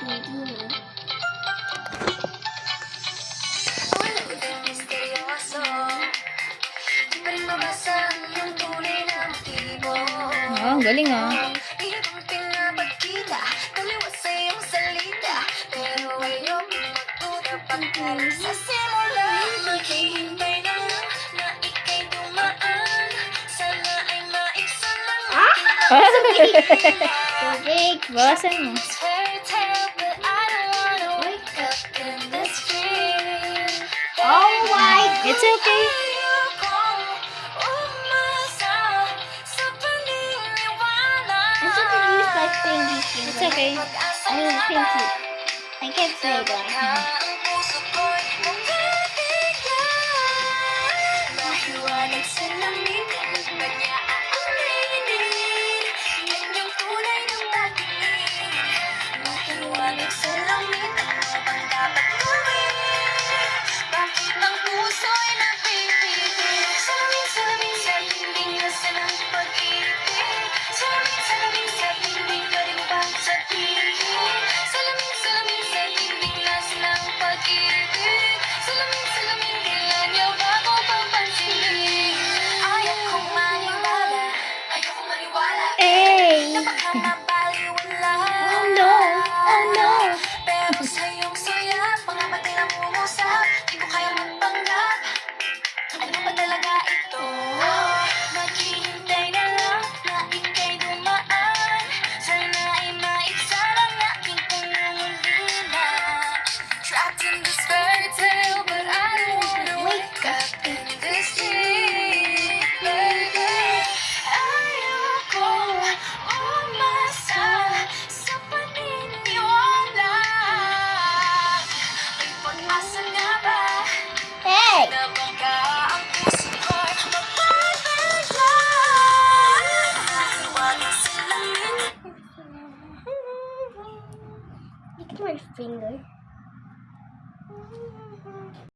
Hindi mo. Ah, galing ah. Sa simula, maghihintay na lang na ika'y dumaan. Sana ay maiksan lang Tubig. Bawasan mo. this fairy tale, but I don't wanna wake up in this dream. Oh my God. It's okay. Ayokong umasa sa paniniwala. I'm supposed to use my pinky finger. It's okay. I mean pinky. I can't say that. Ang puso ko'y mabibigyan. Mahiwalag sa lamig, kanya aaminin. Yan yung kulay ng pag-ibig. Mahiwalag sa lamig, ano bang dapat gawin? Bakit ang puso'y napipigil? Salamin, salamin sa dingding nasa ng pag-ibig. Salamin, salamin sa dingding, pwede mo bang sabihin? Salamin, salamin sa dingding nasa ng pag-ibig. Salamin, salamin, kailan niyo ba ako papansinin? Ayaw kong maniwala, ayaw kong maniwala. Hey! Na baka mabaliwala. Oh no. Oh no. Pero sa iyong saya, mga mati na bumusak. Di ko kaya magpanggap. Ano ba talaga ito? Naghihintay na lang na ika'y dumaan. Sana ay maiksan ang aking pangungulila. Trapped in this fairy tale, but I don't wanna wake up in this dream, baby. Ayoko umasa sa paniniwala. May pag-asa nga ba? Hey. Na baka ang puso ko'y mapapagla. Mahiwalag sa langit. Look at my finger.